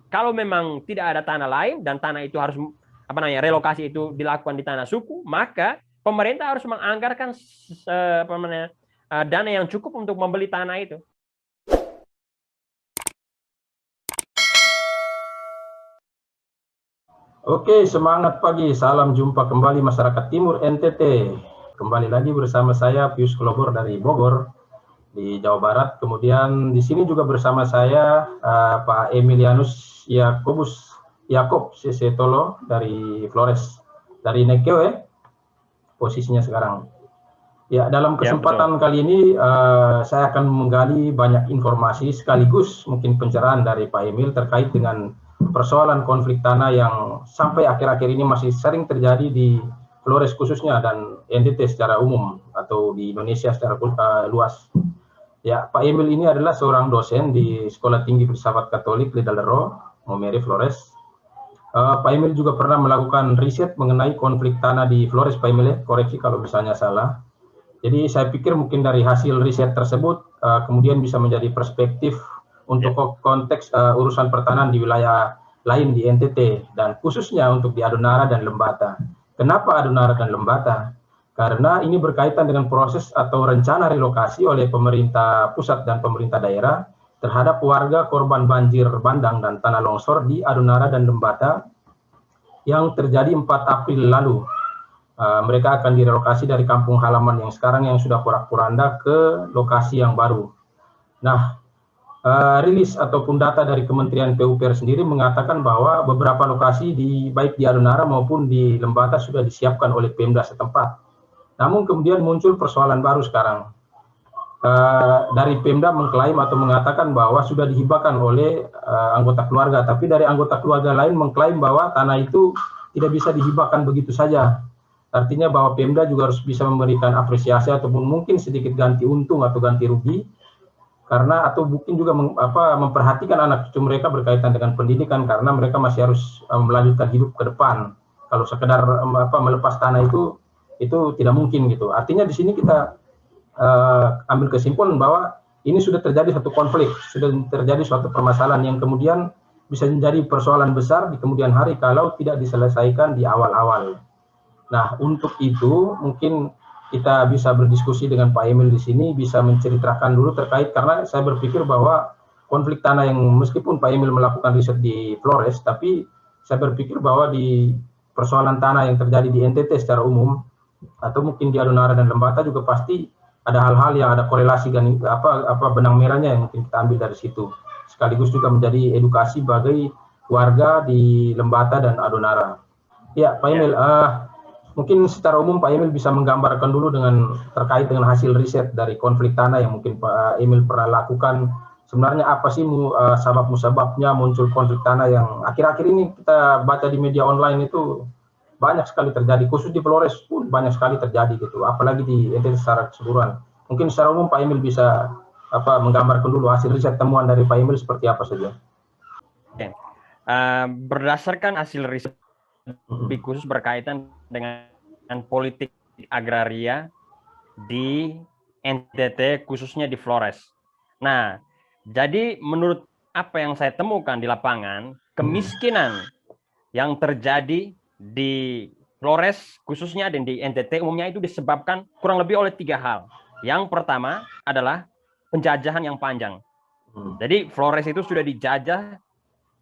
kalau memang tidak ada tanah lain dan tanah itu harus relokasi itu dilakukan di tanah suku, maka pemerintah harus menganggarkan dana yang cukup untuk membeli tanah itu. Oke, semangat pagi. Salam jumpa kembali masyarakat Timur NTT. Kembali lagi bersama saya Pius Klobor dari Bogor di Jawa Barat. Kemudian di sini juga bersama saya Pak Emilianus Yakob Sesetolo dari Flores, dari Nekeo ya, posisinya sekarang. Ya, dalam kesempatan kali ini saya akan menggali banyak informasi sekaligus mungkin pencerahan dari Pak Emil terkait dengan persoalan konflik tanah yang sampai akhir-akhir ini masih sering terjadi di Flores khususnya dan NTT secara umum atau di Indonesia secara luas. Ya, Pak Emil ini adalah seorang dosen di Sekolah Tinggi Filsafat Katolik Lidalero, Momere Flores. Pak Emil juga pernah melakukan riset mengenai konflik tanah di Flores, Pak Emil, koreksi kalau misalnya salah. Jadi saya pikir mungkin dari hasil riset tersebut kemudian bisa menjadi perspektif untuk konteks urusan pertanahan di wilayah lain di NTT dan khususnya untuk di Adonara dan Lembata. Kenapa Adonara dan Lembata? Karena ini berkaitan dengan proses atau rencana relokasi oleh pemerintah pusat dan pemerintah daerah terhadap warga korban banjir bandang dan tanah longsor di Adonara dan Lembata yang terjadi 4 April lalu. Mereka akan direlokasi dari kampung halaman yang sekarang yang sudah porak-poranda ke lokasi yang baru. Nah, rilis ataupun data dari Kementerian PUPR sendiri mengatakan bahwa beberapa lokasi baik di Adonara maupun di Lembata sudah disiapkan oleh Pemda setempat. Namun kemudian muncul persoalan baru sekarang. Dari Pemda mengklaim atau mengatakan bahwa sudah dihibahkan oleh anggota keluarga, tapi dari anggota keluarga lain mengklaim bahwa tanah itu tidak bisa dihibahkan begitu saja. Artinya bahwa Pemda juga harus bisa memberikan apresiasi ataupun mungkin sedikit ganti untung atau ganti rugi karena atau mungkin juga memperhatikan anak cucu mereka berkaitan dengan pendidikan karena mereka masih harus melanjutkan hidup ke depan. Kalau sekedar melepas tanah itu tidak mungkin gitu. Artinya di sini kita ambil kesimpulan bahwa ini sudah terjadi satu konflik, sudah terjadi suatu permasalahan yang kemudian bisa menjadi persoalan besar di kemudian hari kalau tidak diselesaikan di awal-awal. Nah, untuk itu mungkin kita bisa berdiskusi dengan Pak Emil di sini, bisa menceritakan dulu terkait karena saya berpikir bahwa konflik tanah yang meskipun Pak Emil melakukan riset di Flores, tapi saya berpikir bahwa di persoalan tanah yang terjadi di NTT secara umum atau mungkin di Adonara dan Lembata juga pasti ada hal-hal yang ada korelasi dan benang merahnya yang mungkin kita ambil dari situ. Sekaligus juga menjadi edukasi bagi warga di Lembata dan Adonara. Ya, Pak Emil, mungkin secara umum Pak Emil bisa menggambarkan dulu terkait dengan hasil riset dari konflik tanah yang mungkin Pak Emil pernah lakukan. Sebenarnya apa sih sebab-musababnya muncul konflik tanah yang akhir-akhir ini kita baca di media online itu banyak sekali terjadi, khusus di Flores pun banyak sekali terjadi gitu, apalagi di NTT secara keseluruhan. Mungkin secara umum Pak Emil bisa menggambarkan dulu hasil riset temuan dari Pak Emil seperti apa saja. Berdasarkan hasil riset lebih khusus berkaitan dengan politik agraria di NTT khususnya di Flores. Nah, jadi menurut apa yang saya temukan di lapangan, kemiskinan yang terjadi di Flores khususnya dan di NTT umumnya itu disebabkan kurang lebih oleh 3 hal. Yang pertama adalah penjajahan yang panjang. Jadi Flores itu sudah dijajah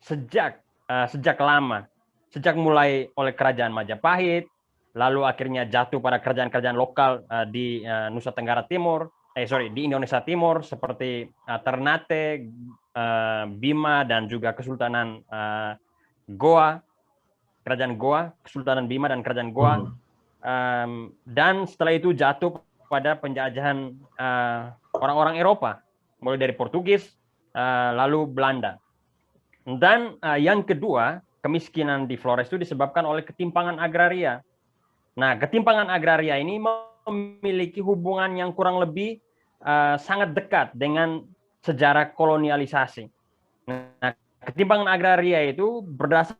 sejak lama. Sejak mulai oleh kerajaan Majapahit, lalu akhirnya jatuh pada kerajaan-kerajaan lokal di Nusa Tenggara Timur, di Indonesia Timur seperti Ternate, Bima dan juga Kesultanan Goa, Kerajaan Goa, Kesultanan Bima dan Kerajaan Goa, dan setelah itu jatuh pada penjajahan orang-orang Eropa, mulai dari Portugis, lalu Belanda. Dan yang kedua, kemiskinan di Flores itu disebabkan oleh ketimpangan agraria. Nah, ketimpangan agraria ini memiliki hubungan yang kurang lebih sangat dekat dengan sejarah kolonialisasi. Nah, ketimpangan agraria itu berdasarkan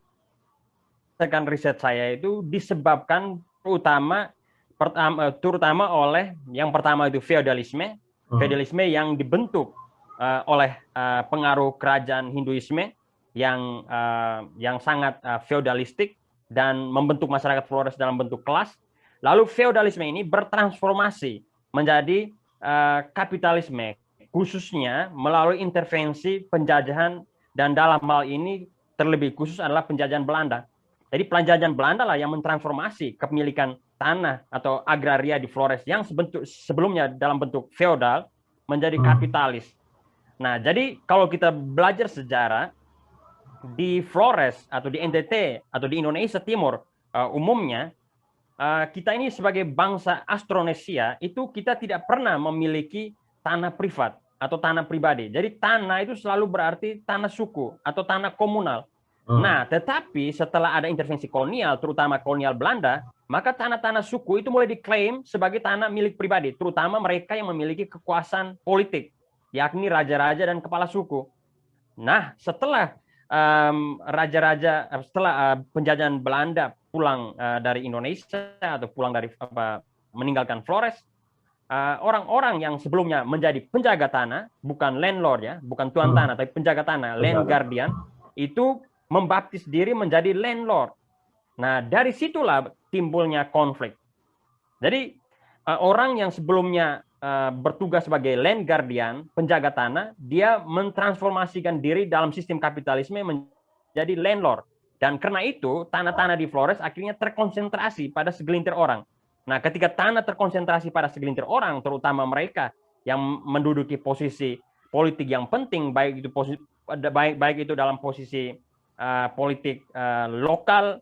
riset saya itu disebabkan terutama oleh yang pertama itu feodalisme yang dibentuk oleh pengaruh kerajaan Hinduisme yang sangat feodalistik dan membentuk masyarakat Flores dalam bentuk kelas. Lalu feodalisme ini bertransformasi menjadi kapitalisme, khususnya melalui intervensi penjajahan, dan dalam hal ini terlebih khusus adalah penjajahan Belanda. Jadi penjajahan Belanda lah yang mentransformasi kepemilikan tanah atau agraria di Flores yang sebelumnya dalam bentuk feodal menjadi kapitalis. Nah, jadi kalau kita belajar sejarah di Flores atau di NTT atau di Indonesia Timur umumnya, kita ini sebagai bangsa Austronesia itu kita tidak pernah memiliki tanah privat atau tanah pribadi. Jadi tanah itu selalu berarti tanah suku atau tanah komunal. Nah, tetapi setelah ada intervensi kolonial, terutama kolonial Belanda, maka tanah-tanah suku itu mulai diklaim sebagai tanah milik pribadi, terutama mereka yang memiliki kekuasaan politik, yakni raja-raja dan kepala suku. Nah, setelah setelah penjajahan Belanda pulang dari Indonesia atau pulang dari meninggalkan Flores, orang-orang yang sebelumnya menjadi penjaga tanah, bukan landlord ya, bukan tuan tanah, tapi penjaga tanah, land guardian, itu membaptis diri menjadi landlord. Nah, dari situlah timbulnya konflik. Jadi orang yang sebelumnya bertugas sebagai land guardian, penjaga tanah, dia mentransformasikan diri dalam sistem kapitalisme menjadi landlord. Dan karena itu, tanah-tanah di Flores akhirnya terkonsentrasi pada segelintir orang. Nah, ketika tanah terkonsentrasi pada segelintir orang, terutama mereka yang menduduki posisi politik yang penting, baik itu dalam posisi politik lokal,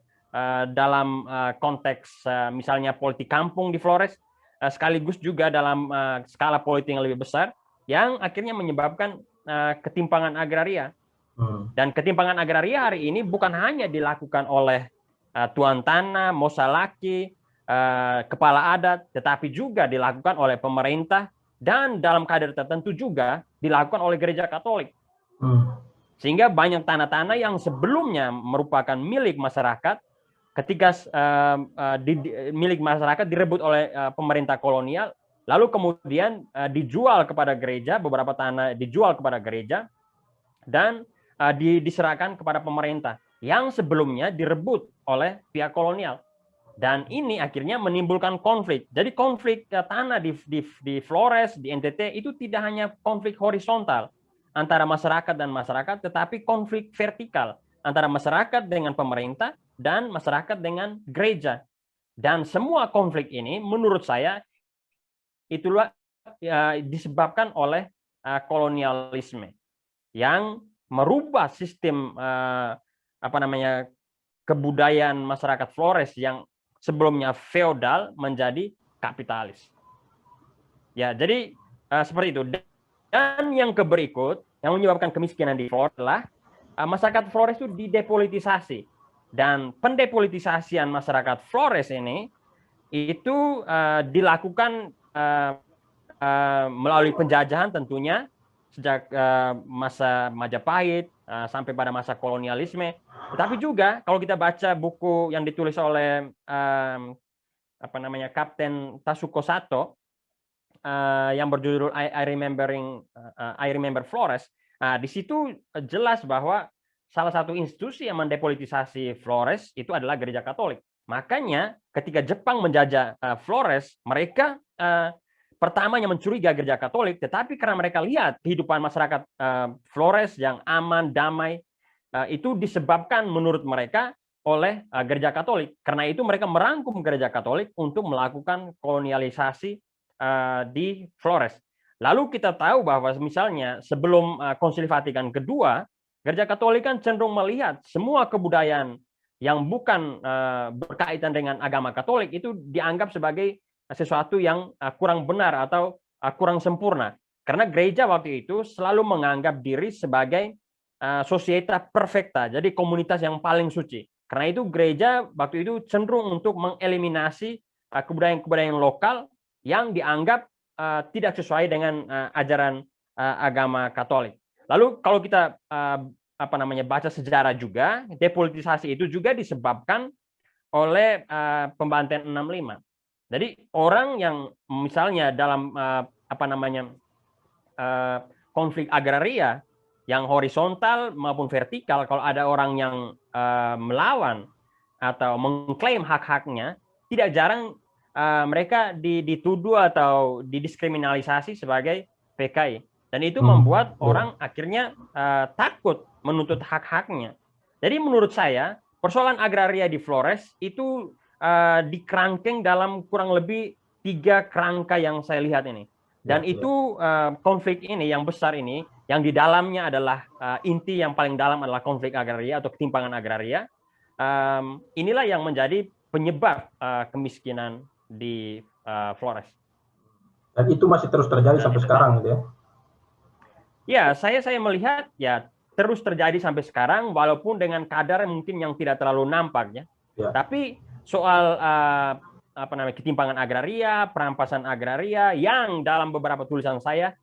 dalam konteks misalnya politik kampung di Flores, sekaligus juga dalam skala politik yang lebih besar, yang akhirnya menyebabkan ketimpangan agraria. Dan ketimpangan agraria hari ini bukan hanya dilakukan oleh tuan tanah, mosalaki, kepala adat, tetapi juga dilakukan oleh pemerintah dan dalam kadar tertentu juga dilakukan oleh gereja Katolik. Sehingga banyak tanah-tanah yang sebelumnya merupakan milik masyarakat, ketika milik masyarakat direbut oleh pemerintah kolonial, lalu kemudian dijual kepada gereja, beberapa tanah dijual kepada gereja, dan diserahkan kepada pemerintah yang sebelumnya direbut oleh pihak kolonial. Dan ini akhirnya menimbulkan konflik. Jadi konflik tanah di Flores, di NTT itu tidak hanya konflik horizontal antara masyarakat dan masyarakat, tetapi konflik vertikal antara masyarakat dengan pemerintah dan masyarakat dengan gereja. Dan semua konflik ini menurut saya itulah disebabkan oleh kolonialisme yang merubah sistem kebudayaan masyarakat Flores yang sebelumnya feodal menjadi kapitalis. Ya, jadi seperti itu. Dan yang berikut yang menyebabkan kemiskinan di Flores adalah masyarakat Flores itu didepolitisasi. Dan pendepolitisasian masyarakat Flores ini itu dilakukan melalui penjajahan tentunya sejak masa Majapahit sampai pada masa kolonialisme. Tetapi juga kalau kita baca buku yang ditulis oleh Kapten Tasuko Sato yang berjudul I Remember Flores, di situ jelas bahwa salah satu institusi yang mendepolitisasi Flores itu adalah gereja Katolik. Makanya ketika Jepang menjajah Flores, mereka pertamanya mencurigai gereja Katolik, tetapi karena mereka lihat kehidupan masyarakat Flores yang aman, damai, itu disebabkan menurut mereka oleh gereja Katolik. Karena itu mereka merangkum gereja Katolik untuk melakukan kolonialisasi di Flores. Lalu kita tahu bahwa misalnya sebelum Konsili Vatikan kedua, gereja Katolik kan cenderung melihat semua kebudayaan yang bukan berkaitan dengan agama Katolik itu dianggap sebagai sesuatu yang kurang benar atau kurang sempurna. Karena gereja waktu itu selalu menganggap diri sebagai societas perfecta, jadi komunitas yang paling suci. Karena itu gereja waktu itu cenderung untuk mengeliminasi kebudayaan-kebudayaan lokal yang dianggap tidak sesuai dengan ajaran agama Katolik. Lalu kalau kita baca sejarah juga, depolitisasi itu juga disebabkan oleh pembantaian 65. Jadi orang yang misalnya dalam konflik agraria yang horizontal maupun vertikal, kalau ada orang yang melawan atau mengklaim hak-haknya, tidak jarang mereka dituduh atau didiskriminalisasi sebagai PKI. Dan itu membuat orang akhirnya takut menuntut hak-haknya. Jadi menurut saya, persoalan agraria di Flores itu dikerangkeng dalam kurang lebih 3 kerangka yang saya lihat ini. Dan itu konflik ini yang besar ini, yang di dalamnya adalah inti yang paling dalam adalah konflik agraria atau ketimpangan agraria. Inilah yang menjadi penyebab kemiskinan di Flores. Dan itu masih terus terjadi sampai sekarang, gitu ya? Ya, saya melihat ya terus terjadi sampai sekarang, walaupun dengan kadar mungkin yang tidak terlalu nampak ya. Tapi soal ketimpangan agraria, perampasan agraria, yang dalam beberapa tulisan saya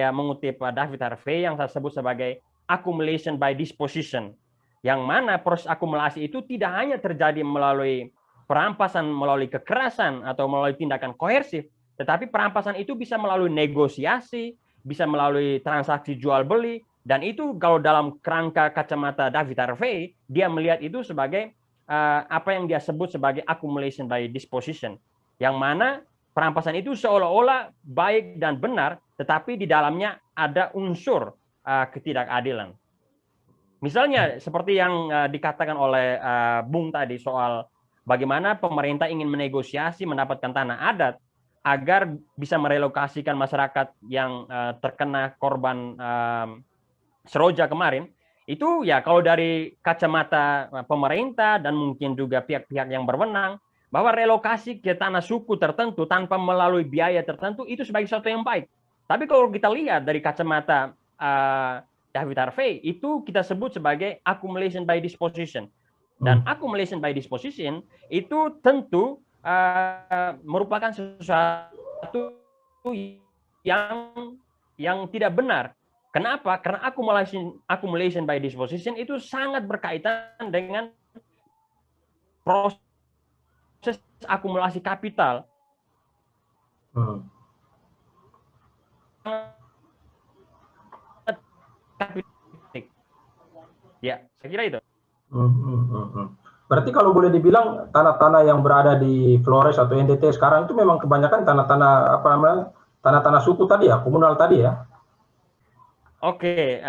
mengutip David Harvey yang saya sebut sebagai accumulation by disposition, yang mana proses akumulasi itu tidak hanya terjadi melalui perampasan, melalui kekerasan atau melalui tindakan koersif, tetapi perampasan itu bisa melalui negosiasi, bisa melalui transaksi jual beli, dan itu kalau dalam kerangka kacamata David Harvey, dia melihat itu sebagai apa yang dia sebut sebagai accumulation by disposition, yang mana perampasan itu seolah-olah baik dan benar, tetapi di dalamnya ada unsur ketidakadilan. Misalnya seperti yang dikatakan oleh Bung tadi soal bagaimana pemerintah ingin menegosiasi mendapatkan tanah adat agar bisa merelokasikan masyarakat yang terkena korban Seroja kemarin. Itu ya kalau dari kacamata pemerintah dan mungkin juga pihak-pihak yang berwenang, bahwa relokasi ke tanah suku tertentu tanpa melalui biaya tertentu itu sebagai sesuatu yang baik. Tapi kalau kita lihat dari kacamata David Harvey, itu kita sebut sebagai accumulation by disposition. Dan accumulation by disposition itu tentu merupakan sesuatu yang tidak benar. Kenapa? Karena accumulation by disposition itu sangat berkaitan dengan proses akumulasi kapital. Ya, saya kira itu. Berarti kalau boleh dibilang tanah-tanah yang berada di Flores atau NTT sekarang itu memang kebanyakan tanah-tanah tanah-tanah suku tadi ya, komunal tadi ya? Oke,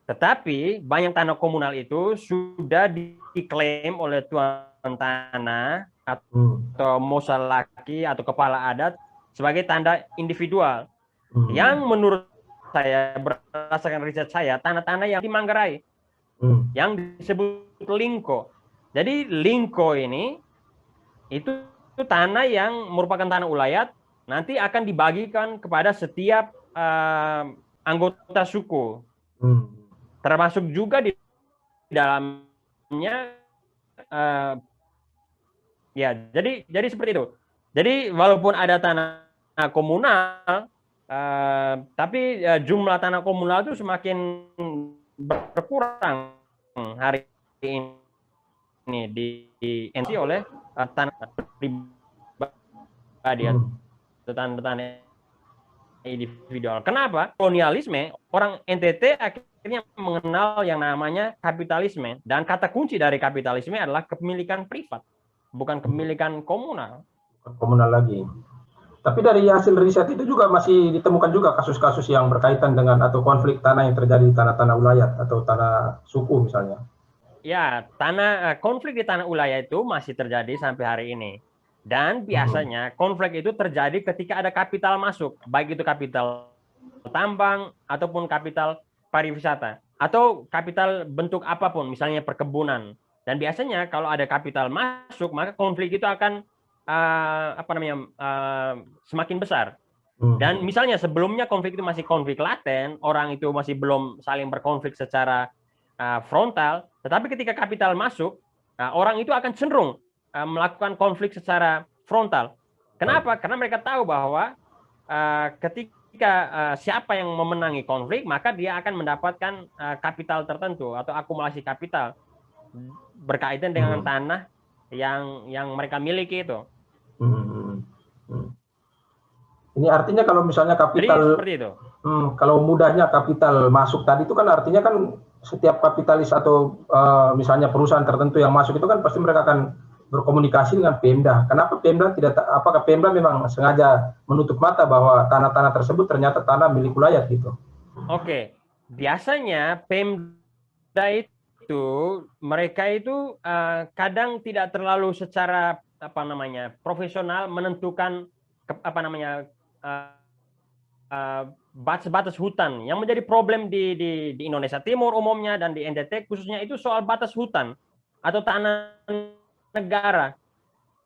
tetapi banyak tanah komunal itu sudah diklaim oleh tuan tanah atau mosalaki atau kepala adat sebagai tanda individual. Yang menurut saya, berdasarkan riset saya, tanah-tanah yang di Manggarai, yang disebut lingko. Jadi lingko ini itu tanah yang merupakan tanah ulayat, nanti akan dibagikan kepada setiap anggota suku, termasuk juga di dalamnya ya. Jadi seperti itu. Jadi walaupun ada tanah komunal, tapi jumlah tanah komunal itu semakin berkurang hari ini diisi oleh tanah pribadi atau tanah individual. Kenapa? Kolonialisme, orang NTT akhirnya mengenal yang namanya kapitalisme, dan kata kunci dari kapitalisme adalah kepemilikan privat, bukan kepemilikan komunal. Komunal lagi. Tapi dari hasil riset itu juga masih ditemukan juga kasus-kasus yang berkaitan dengan atau konflik tanah yang terjadi di tanah-tanah ulayat atau tanah suku misalnya. Ya, konflik di tanah ulayat itu masih terjadi sampai hari ini. Dan biasanya konflik itu terjadi ketika ada kapital masuk, baik itu kapital tambang ataupun kapital pariwisata atau kapital bentuk apapun, misalnya perkebunan. Dan biasanya kalau ada kapital masuk, maka konflik itu akan semakin besar. Dan misalnya sebelumnya konflik itu masih konflik laten, orang itu masih belum saling berkonflik secara frontal, tetapi ketika kapital masuk, orang itu akan cenderung melakukan konflik secara frontal. Kenapa? Karena mereka tahu bahwa ketika siapa yang memenangi konflik, maka dia akan mendapatkan kapital tertentu atau akumulasi kapital berkaitan dengan tanah yang mereka miliki itu. Ini artinya kalau misalnya kapital, jadi seperti itu. Kalau mudahnya kapital masuk tadi itu kan artinya kan setiap kapitalis atau misalnya perusahaan tertentu yang masuk itu kan pasti mereka akan berkomunikasi dengan Pemda. Kenapa Pemda tidak? Apakah Pemda memang sengaja menutup mata bahwa tanah-tanah tersebut ternyata tanah milik wilayah gitu? Oke, biasanya Pemda itu mereka itu kadang tidak terlalu secara profesional menentukan batas-batas hutan. Yang menjadi problem di Indonesia Timur umumnya dan di NTT khususnya itu soal batas hutan atau tanah negara.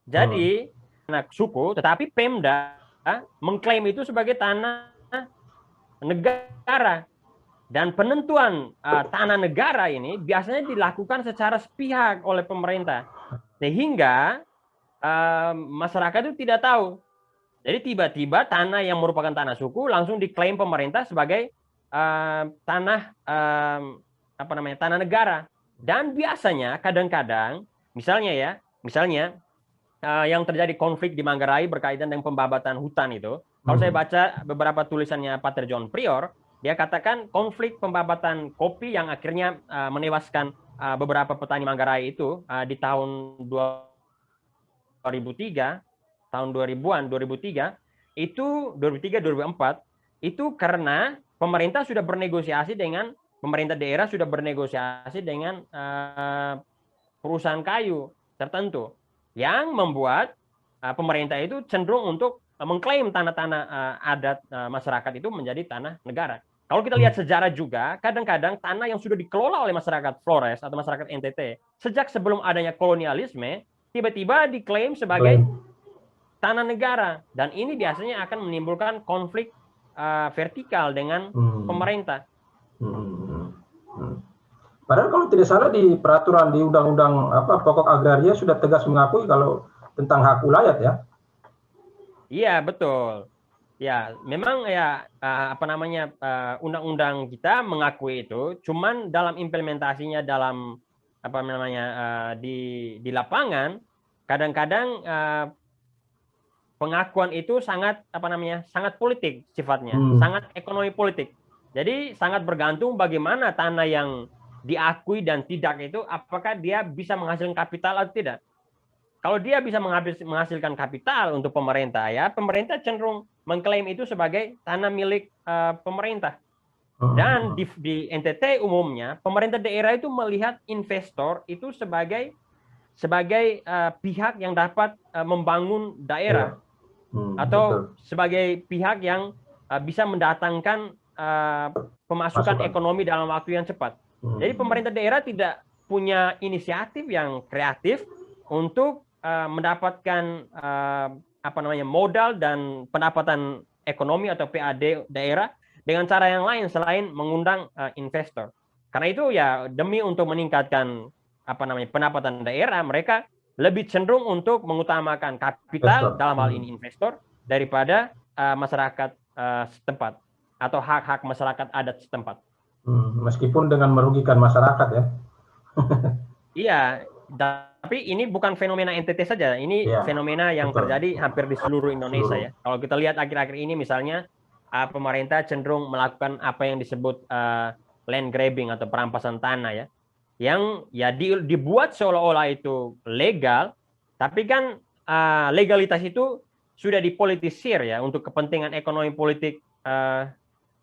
Jadi anak suku, tetapi Pemda mengklaim itu sebagai tanah negara. Dan penentuan tanah negara ini biasanya dilakukan secara sepihak oleh pemerintah. Sehingga masyarakat itu tidak tahu. Jadi tiba-tiba tanah yang merupakan tanah suku langsung diklaim pemerintah sebagai tanah tanah negara. Dan biasanya kadang-kadang misalnya yang terjadi konflik di Manggarai berkaitan dengan pembabatan hutan itu, kalau saya baca beberapa tulisannya Pater John Prior, dia katakan konflik pembabatan kopi yang akhirnya menewaskan beberapa petani Manggarai itu di tahun 2003, tahun 2000-an, 2003, itu 2003-2004, itu karena pemerintah sudah bernegosiasi dengan pemerintah daerah sudah bernegosiasi dengan perusahaan kayu tertentu yang membuat pemerintah itu cenderung untuk mengklaim tanah-tanah adat masyarakat itu menjadi tanah negara. Kalau kita lihat sejarah juga, kadang-kadang tanah yang sudah dikelola oleh masyarakat Flores atau masyarakat NTT, sejak sebelum adanya kolonialisme, tiba-tiba diklaim sebagai tanah negara. Dan ini biasanya akan menimbulkan konflik vertikal dengan pemerintah. Padahal kalau tidak salah di peraturan di undang-undang pokok agraria sudah tegas mengakui kalau tentang hak ulayat ya. Iya, betul. Ya, memang ya undang-undang kita mengakui itu, cuman dalam implementasinya dalam di lapangan kadang-kadang pengakuan itu sangat sangat politik sifatnya, sangat ekonomi politik. Jadi sangat bergantung bagaimana tanah yang diakui dan tidak itu apakah dia bisa menghasilkan kapital atau tidak. Kalau dia bisa menghasilkan kapital untuk pemerintah, ya pemerintah cenderung mengklaim itu sebagai tanah milik pemerintah. Dan di NTT umumnya pemerintah daerah itu melihat investor itu sebagai pihak yang dapat membangun daerah atau sebagai pihak yang bisa mendatangkan pemasukan ekonomi dalam waktu yang cepat. Jadi pemerintah daerah tidak punya inisiatif yang kreatif untuk mendapatkan modal dan pendapatan ekonomi atau PAD daerah dengan cara yang lain selain mengundang investor. Karena itu ya demi untuk meningkatkan pendapatan daerah, mereka lebih cenderung untuk mengutamakan kapital dalam hal ini investor daripada masyarakat setempat atau hak-hak masyarakat adat setempat. Meskipun dengan merugikan masyarakat ya. Iya, tapi ini bukan fenomena NTT saja, ini fenomena yang terjadi hampir di seluruh Indonesia ya. Kalau kita lihat akhir-akhir ini misalnya pemerintah cenderung melakukan apa yang disebut land grabbing atau perampasan tanah ya, yang ya dibuat seolah-olah itu legal, tapi kan legalitas itu sudah dipolitisir ya untuk kepentingan ekonomi politik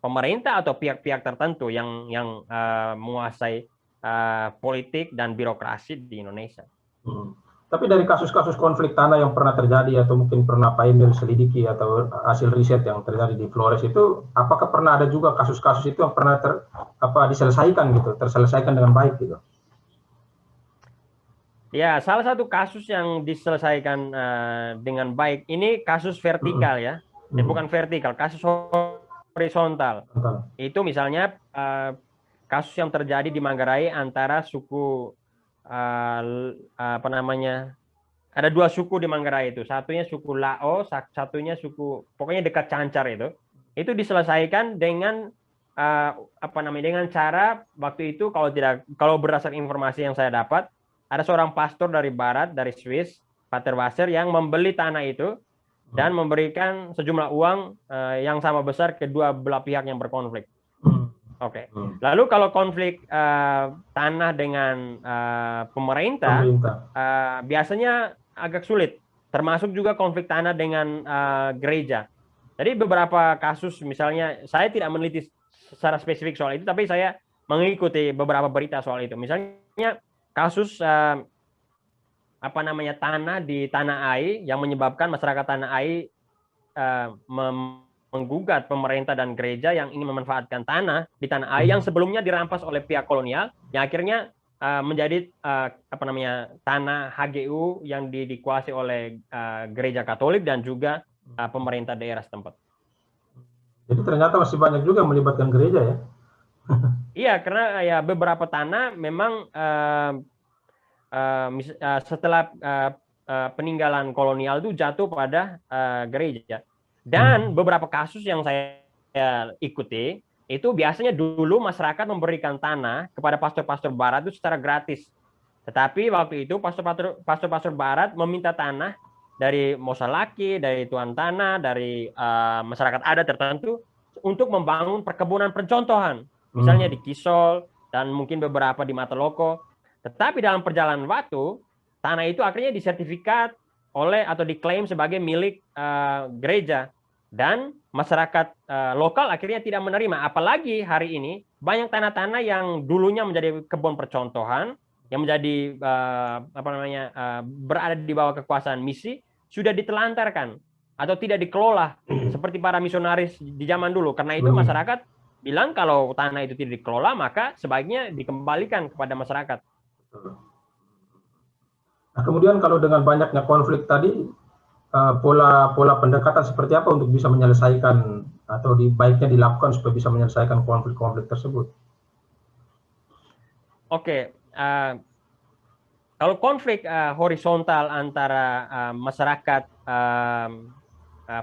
pemerintah atau pihak-pihak tertentu yang menguasai politik dan birokrasi di Indonesia. Tapi dari kasus-kasus konflik tanah yang pernah terjadi atau mungkin pernah Pak Emil selidiki atau hasil riset yang terjadi di Flores itu, apakah pernah ada juga kasus-kasus itu yang pernah diselesaikan gitu, terselesaikan dengan baik gitu? Ya, salah satu kasus yang diselesaikan dengan baik ini kasus vertikal ya, bukan vertikal, kasus horizontal. Itu misalnya kasus yang terjadi di Manggarai antara suku ada dua suku di Manggarai itu, satunya suku Lao, satunya suku pokoknya dekat Cancar itu diselesaikan dengan dengan cara waktu itu kalau berdasarkan informasi yang saya dapat ada seorang pastor dari barat dari Swiss, Pater Wasser yang membeli tanah itu dan memberikan sejumlah uang yang sama besar kedua belah pihak yang berkonflik. Oke. Lalu kalau konflik tanah dengan pemerintah, biasanya agak sulit. Termasuk juga konflik tanah dengan gereja. Jadi beberapa kasus, misalnya saya tidak meneliti secara spesifik soal itu, tapi saya mengikuti beberapa berita soal itu. Misalnya kasus tanah di Tanah Ai yang menyebabkan masyarakat Tanah Ai menggugat pemerintah dan gereja yang ingin memanfaatkan tanah di Tanah Ai yang sebelumnya dirampas oleh pihak kolonial, yang akhirnya menjadi tanah HGU yang dikuasai oleh gereja Katolik dan juga pemerintah daerah setempat. Jadi ternyata masih banyak juga melibatkan gereja ya? Iya, karena ya beberapa tanah memang setelah peninggalan kolonial itu jatuh pada gereja. Dan beberapa kasus yang saya ikuti, itu biasanya dulu masyarakat memberikan tanah kepada pastor-pastor barat itu secara gratis. Tetapi waktu itu pastor-pastor barat meminta tanah dari Mosalaki, dari tuan tanah, dari masyarakat adat tertentu untuk membangun perkebunan percontohan. Misalnya di Kisol dan mungkin beberapa di Mataloko. Tetapi dalam perjalanan waktu, tanah itu akhirnya disertifikat oleh atau diklaim sebagai milik gereja. Dan masyarakat lokal akhirnya tidak menerima. Apalagi hari ini banyak tanah-tanah yang dulunya menjadi kebun percontohan, yang menjadi berada di bawah kekuasaan misi, sudah ditelantarkan atau tidak dikelola seperti para misionaris di zaman dulu. Karena itu masyarakat bilang kalau tanah itu tidak dikelola, maka sebaiknya dikembalikan kepada masyarakat. Nah, kemudian kalau dengan banyaknya konflik tadi, pola pendekatan seperti apa untuk bisa menyelesaikan atau baiknya dilakukan supaya bisa menyelesaikan konflik-konflik tersebut? Oke, kalau konflik horizontal antara masyarakat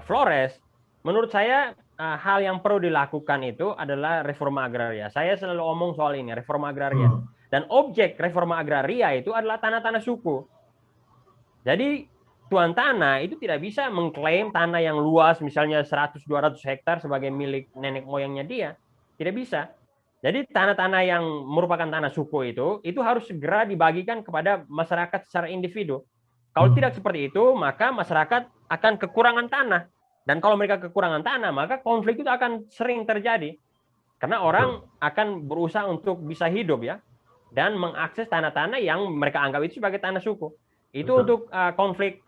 Flores, menurut saya hal yang perlu dilakukan itu adalah reforma agraria. Saya selalu omong soal ini, reforma agraria. Dan objek reforma agraria itu adalah tanah-tanah suku. Jadi tuan tanah itu tidak bisa mengklaim tanah yang luas, misalnya 100-200 hektar sebagai milik nenek moyangnya dia. Tidak bisa. Jadi tanah-tanah yang merupakan tanah suku itu harus segera dibagikan kepada masyarakat secara individu. Kalau tidak seperti itu, maka masyarakat akan kekurangan tanah. Dan kalau mereka kekurangan tanah, maka konflik itu akan sering terjadi. Karena orang akan berusaha untuk bisa hidup ya, dan mengakses tanah-tanah yang mereka anggap itu sebagai tanah suku. Itu untuk konflik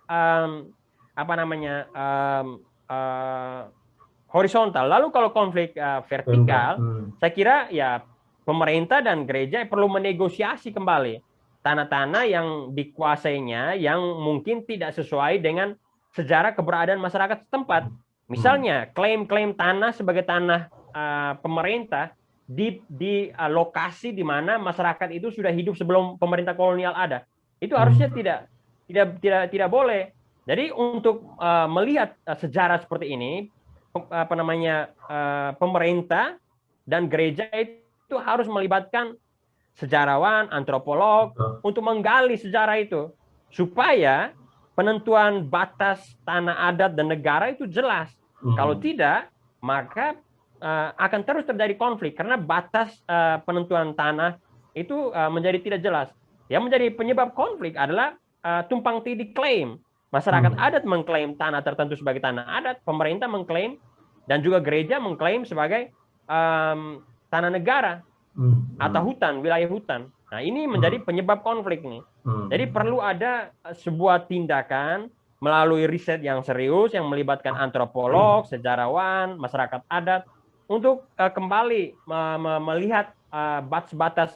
horizontal. Lalu kalau konflik vertikal, saya kira ya pemerintah dan gereja perlu menegosiasi kembali tanah-tanah yang dikuasainya yang mungkin tidak sesuai dengan sejarah keberadaan masyarakat setempat. Misalnya klaim-klaim tanah sebagai tanah pemerintah di lokasi di mana masyarakat itu sudah hidup sebelum pemerintah kolonial ada. Itu harusnya tidak boleh. Jadi untuk melihat sejarah seperti ini, pemerintah dan gereja itu harus melibatkan sejarawan, antropolog untuk menggali sejarah itu supaya penentuan batas tanah adat dan negara itu jelas. Kalau tidak, maka akan terus terjadi konflik karena batas penentuan tanah itu menjadi tidak jelas. Yang menjadi penyebab konflik adalah tumpang tindih klaim. Masyarakat adat mengklaim tanah tertentu sebagai tanah adat, pemerintah mengklaim dan juga gereja mengklaim sebagai tanah negara atau hutan, wilayah hutan. Nah, ini menjadi penyebab konflik nih. Jadi perlu ada sebuah tindakan melalui riset yang serius yang melibatkan antropolog, sejarawan, masyarakat adat untuk kembali melihat batas-batas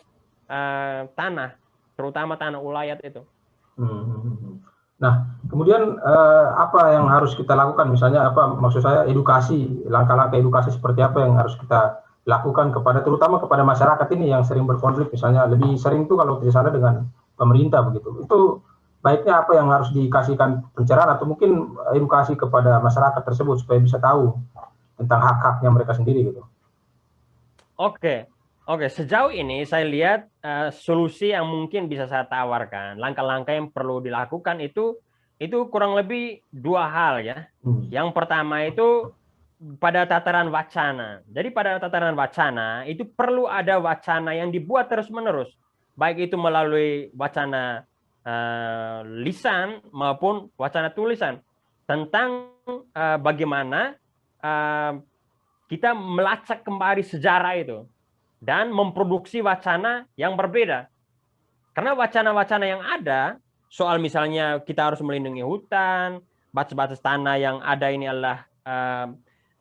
tanah, terutama tanah ulayat itu. Nah, kemudian apa yang harus kita lakukan? Misalnya maksud saya edukasi, langkah-langkah edukasi seperti apa yang harus kita lakukan terutama kepada masyarakat ini yang sering berkonflik, misalnya lebih sering tuh kalau tidak salah dengan pemerintah begitu. Itu baiknya apa yang harus dikasihkan pencerahan atau mungkin edukasi kepada masyarakat tersebut supaya bisa tahu tentang hak-haknya mereka sendiri gitu. Oke, sejauh ini saya lihat solusi yang mungkin bisa saya tawarkan, langkah-langkah yang perlu dilakukan itu itu kurang lebih dua hal ya. Yang pertama itu pada tataran wacana. Jadi pada tataran wacana itu perlu ada wacana yang dibuat terus-menerus, baik itu melalui wacana lisan maupun wacana tulisan tentang bagaimana kita melacak kembali sejarah itu dan memproduksi wacana yang berbeda. Karena wacana-wacana yang ada, soal misalnya kita harus melindungi hutan, batas-batas tanah yang ada ini adalah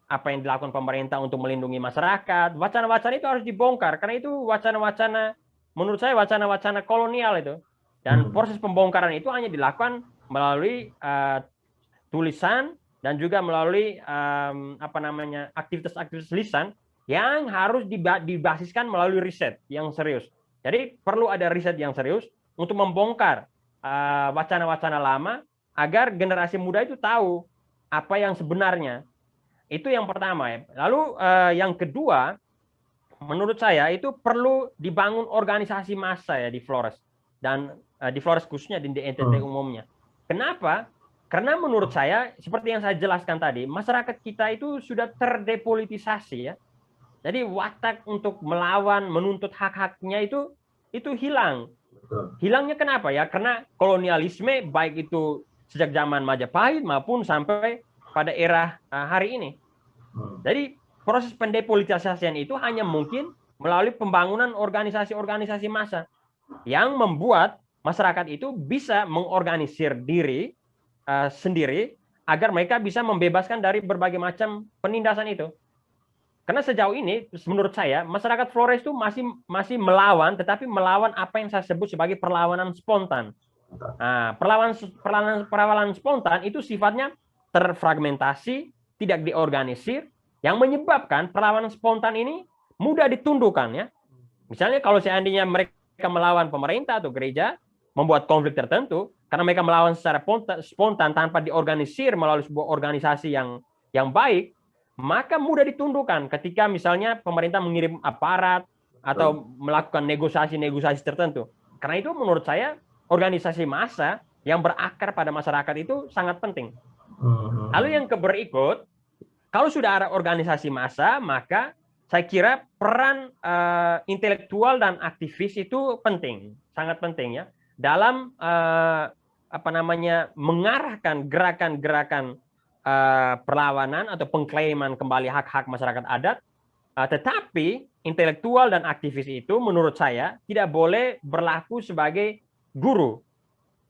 apa yang dilakukan pemerintah untuk melindungi masyarakat, wacana-wacana itu harus dibongkar, karena itu wacana-wacana, menurut saya wacana-wacana kolonial itu. Dan proses pembongkaran itu hanya dilakukan melalui tulisan dan juga melalui aktivitas-aktivitas lisan yang harus dibasiskan melalui riset yang serius. Jadi perlu ada riset yang serius untuk membongkar wacana-wacana lama agar generasi muda itu tahu apa yang sebenarnya. Itu yang pertama ya. Lalu yang kedua, menurut saya itu perlu dibangun organisasi massa ya di Flores, dan di Flores khususnya di NTT umumnya. Kenapa? Karena menurut saya seperti yang saya jelaskan tadi, masyarakat kita itu sudah terdepolitisasi ya. Jadi watak untuk melawan, menuntut hak-haknya itu hilang. Hilangnya kenapa ya? Karena kolonialisme baik itu sejak zaman Majapahit maupun sampai pada era hari ini. Jadi proses pendepolitisasian itu hanya mungkin melalui pembangunan organisasi-organisasi massa yang membuat masyarakat itu bisa mengorganisir diri sendiri agar mereka bisa membebaskan dari berbagai macam penindasan itu. Karena sejauh ini menurut saya masyarakat Flores itu masih melawan, tetapi melawan apa yang saya sebut sebagai perlawanan spontan. Nah, perlawanan spontan itu sifatnya terfragmentasi, tidak diorganisir, yang menyebabkan perlawanan spontan ini mudah ditundukkan ya. Misalnya kalau seandainya mereka melawan pemerintah atau gereja, membuat konflik tertentu, karena mereka melawan secara spontan tanpa diorganisir melalui sebuah organisasi yang baik, maka mudah ditundukkan ketika misalnya pemerintah mengirim aparat atau melakukan negosiasi-negosiasi tertentu. Karena itu menurut saya organisasi massa yang berakar pada masyarakat itu sangat penting. Lalu yang berikut, kalau sudah ada organisasi massa, maka saya kira peran intelektual dan aktivis itu penting, sangat penting ya, dalam mengarahkan gerakan-gerakan perlawanan atau pengklaiman kembali hak-hak masyarakat adat. Tetapi intelektual dan aktivis itu menurut saya tidak boleh berlaku sebagai guru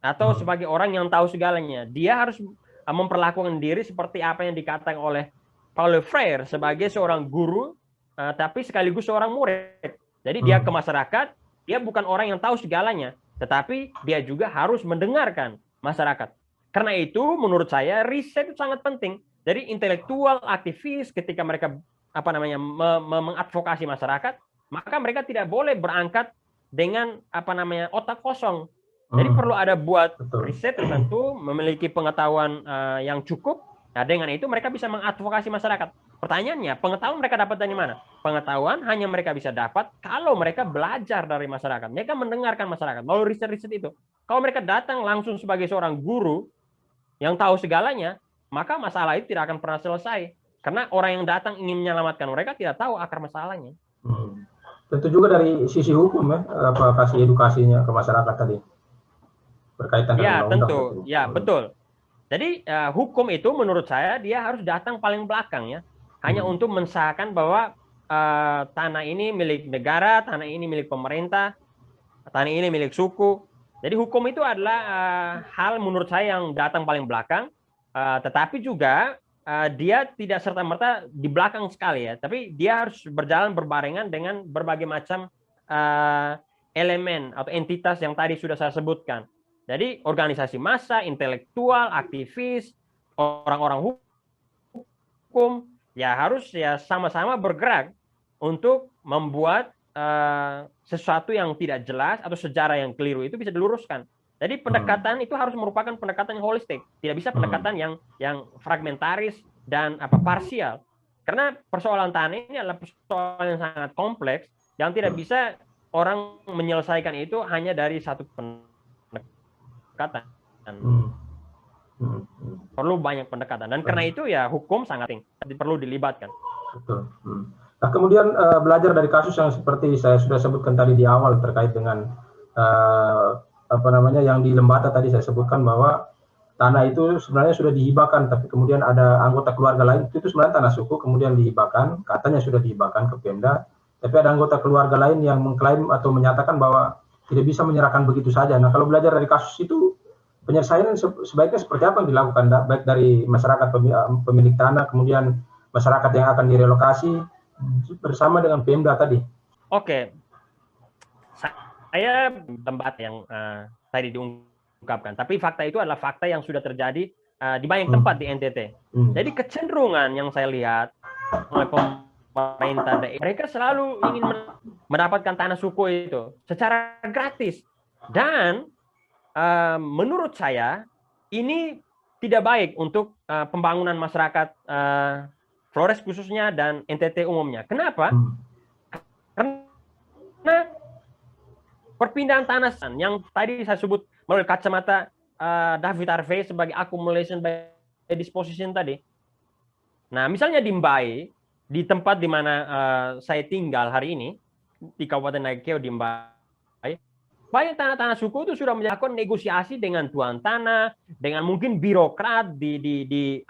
atau sebagai orang yang tahu segalanya. Dia harus memperlakukan diri seperti apa yang dikatakan oleh Paulo Freire sebagai seorang guru, tapi sekaligus seorang murid. Jadi dia ke masyarakat, dia bukan orang yang tahu segalanya, tetapi dia juga harus mendengarkan masyarakat. Karena itu menurut saya riset itu sangat penting. Jadi intelektual, aktivis ketika mereka mengadvokasi masyarakat, maka mereka tidak boleh berangkat dengan otak kosong. Jadi perlu ada buat riset tertentu, memiliki pengetahuan yang cukup. Nah, dengan itu mereka bisa mengadvokasi masyarakat. Pertanyaannya, pengetahuan mereka dapat dari mana? Pengetahuan hanya mereka bisa dapat kalau mereka belajar dari masyarakat. Mereka mendengarkan masyarakat melalui riset-riset itu. Kalau mereka datang langsung sebagai seorang guru yang tahu segalanya, maka masalah itu tidak akan pernah selesai. Karena orang yang datang ingin menyelamatkan mereka tidak tahu akar masalahnya. Tentu juga dari sisi hukum ya, kasih edukasinya ke masyarakat tadi. Berkaitan dengan undang-undang. Tentu. Ya, betul. Jadi hukum itu menurut saya dia harus datang paling belakang ya. Hanya untuk mensahkan bahwa tanah ini milik negara, tanah ini milik pemerintah, tanah ini milik suku. Jadi hukum itu adalah hal menurut saya yang datang paling belakang, tetapi juga dia tidak serta-merta di belakang sekali ya. Tapi dia harus berjalan berbarengan dengan berbagai macam elemen atau entitas yang tadi sudah saya sebutkan. Jadi organisasi massa, intelektual, aktivis, orang-orang hukum ya harus ya sama-sama bergerak untuk membuat sesuatu yang tidak jelas atau sejarah yang keliru itu bisa diluruskan. Jadi pendekatan itu harus merupakan pendekatan yang holistik, tidak bisa pendekatan yang fragmentaris dan parsial. Karena persoalan tanah ini adalah persoalan yang sangat kompleks yang tidak bisa orang menyelesaikan itu hanya dari satu pendekatan. Perlu banyak pendekatan. Dan karena itu ya hukum sangat perlu dilibatkan. Betul. Nah, kemudian belajar dari kasus yang seperti saya sudah sebutkan tadi di awal terkait dengan yang di Lembata tadi saya sebutkan bahwa tanah itu sebenarnya sudah dihibahkan, tapi kemudian ada anggota keluarga lain itu sebenarnya tanah suku kemudian dihibahkan, katanya sudah dihibahkan ke Pemda, tapi ada anggota keluarga lain yang mengklaim atau menyatakan bahwa tidak bisa menyerahkan begitu saja. Nah, kalau belajar dari kasus itu, penyelesaian sebaiknya seperti apa yang dilakukan, baik dari masyarakat pemilik tanah, kemudian masyarakat yang akan direlokasi bersama dengan Pemda tadi. Oke, saya tempat yang tadi diungkapkan, tapi fakta itu adalah fakta yang sudah terjadi di banyak tempat di NTT. Jadi kecenderungan yang saya lihat oleh pemerintah daerah, mereka selalu ingin mendapatkan tanah suku itu secara gratis, dan menurut saya ini tidak baik untuk pembangunan masyarakat Flores khususnya dan NTT umumnya. Kenapa? Karena perpindahan tanah yang tadi saya sebut melalui kacamata David Harvey sebagai accumulation by disposition tadi. Nah, misalnya di Mbai, di tempat di mana saya tinggal hari ini, di Kabupaten Naikeo di Mbai, banyak tanah-tanah suku itu sudah melakukan negosiasi dengan tuan tanah, dengan mungkin birokrat di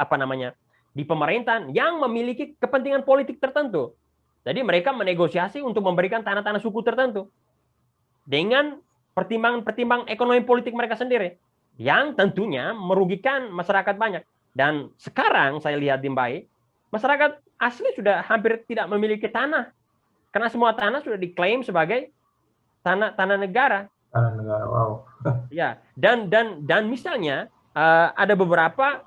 pemerintahan yang memiliki kepentingan politik tertentu. Jadi mereka menegosiasi untuk memberikan tanah-tanah suku tertentu dengan pertimbangan ekonomi politik mereka sendiri, yang tentunya merugikan masyarakat banyak. Dan sekarang saya lihat di Mbai, masyarakat asli sudah hampir tidak memiliki tanah, karena semua tanah sudah diklaim sebagai tanah negara. Tanah negara, wow. Ya, dan misalnya ada beberapa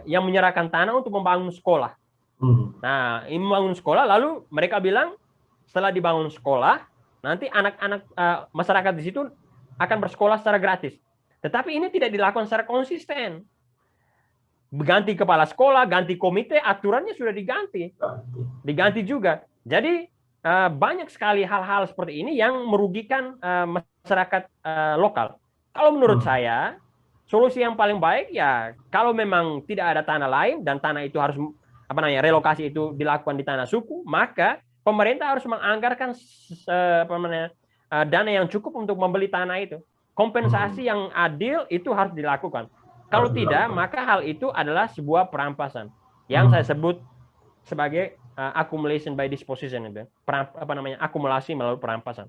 yang menyerahkan tanah untuk membangun sekolah. Nah, ini membangun sekolah, lalu mereka bilang setelah dibangun sekolah, nanti anak-anak masyarakat di situ akan bersekolah secara gratis. Tetapi ini tidak dilakukan secara konsisten. Ganti kepala sekolah, ganti komite, aturannya sudah diganti juga. Jadi banyak sekali hal-hal seperti ini yang merugikan masyarakat lokal. Kalau menurut saya, solusi yang paling baik ya kalau memang tidak ada tanah lain dan tanah itu harus relokasi itu dilakukan di tanah suku, maka pemerintah harus menganggarkan dana yang cukup untuk membeli tanah itu. Kompensasi yang adil itu harus dilakukan. Kalau tidak, maka hal itu adalah sebuah perampasan yang saya sebut sebagai accumulation by disposition itu. Akumulasi melalui perampasan.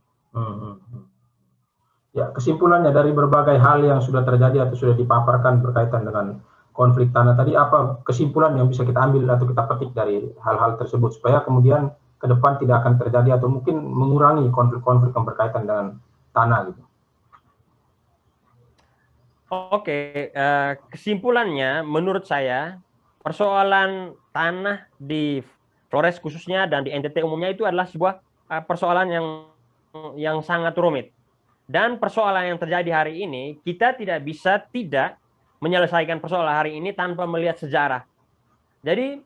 Ya, kesimpulannya dari berbagai hal yang sudah terjadi atau sudah dipaparkan berkaitan dengan konflik tanah tadi, apa kesimpulan yang bisa kita ambil atau kita petik dari hal-hal tersebut supaya kemudian ke depan tidak akan terjadi atau mungkin mengurangi konflik-konflik yang berkaitan dengan tanah gitu. Oke, kesimpulannya menurut saya persoalan tanah di Flores khususnya dan di NTT umumnya itu adalah sebuah persoalan yang sangat rumit. Dan persoalan yang terjadi hari ini, kita tidak bisa tidak menyelesaikan persoalan hari ini tanpa melihat sejarah. Jadi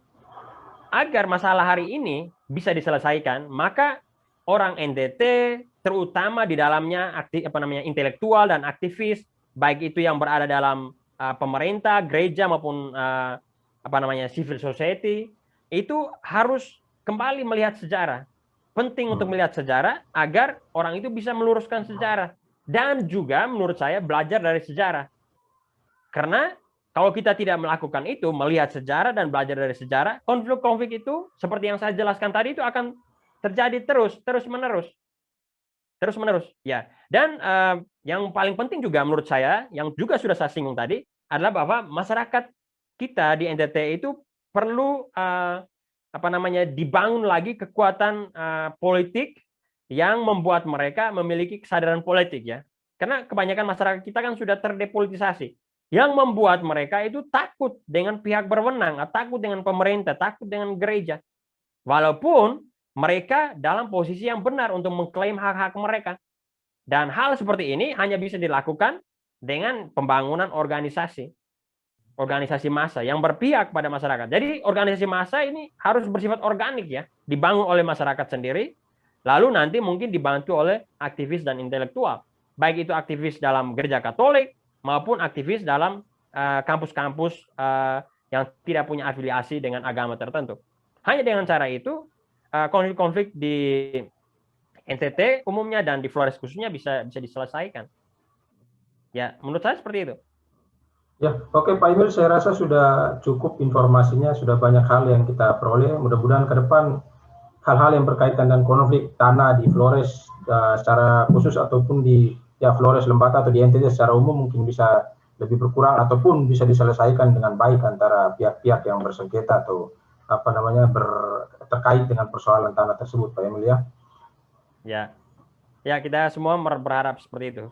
agar masalah hari ini bisa diselesaikan, maka orang NTT terutama di dalamnya intelektual dan aktivis, baik itu yang berada dalam pemerintah, gereja maupun civil society, itu harus kembali melihat sejarah. Penting untuk melihat sejarah agar orang itu bisa meluruskan sejarah, dan juga menurut saya belajar dari sejarah. Karena kalau kita tidak melakukan itu, melihat sejarah dan belajar dari sejarah, konflik-konflik itu seperti yang saya jelaskan tadi itu akan terjadi terus menerus. Ya. Dan yang paling penting juga menurut saya, yang juga sudah saya singgung tadi, adalah bahwa masyarakat kita di NTT itu perlu dibangun lagi kekuatan politik yang membuat mereka memiliki kesadaran politik, ya. Karena kebanyakan masyarakat kita kan sudah terdepolitisasi, yang membuat mereka itu takut dengan pihak berwenang, takut dengan pemerintah, takut dengan gereja. Walaupun mereka dalam posisi yang benar untuk mengklaim hak-hak mereka. Dan hal seperti ini hanya bisa dilakukan dengan pembangunan organisasi massa yang berpihak pada masyarakat. Jadi organisasi massa ini harus bersifat organik, ya, dibangun oleh masyarakat sendiri, lalu nanti mungkin dibantu oleh aktivis dan intelektual, baik itu aktivis dalam gereja Katolik maupun aktivis dalam kampus-kampus yang tidak punya afiliasi dengan agama tertentu. Hanya dengan cara itu konflik-konflik di NTT umumnya dan di Flores khususnya bisa diselesaikan. Ya, menurut saya seperti itu. Ya, oke Pak Emil, saya rasa sudah cukup informasinya, sudah banyak hal yang kita peroleh. Mudah-mudahan ke depan hal-hal yang berkaitan dengan konflik tanah di Flores secara khusus ataupun di Flores Lembata atau di NTT secara umum mungkin bisa lebih berkurang ataupun bisa diselesaikan dengan baik antara pihak-pihak yang bersengketa atau terkait dengan persoalan tanah tersebut, Pak Emil ya. Ya, kita semua berharap seperti itu.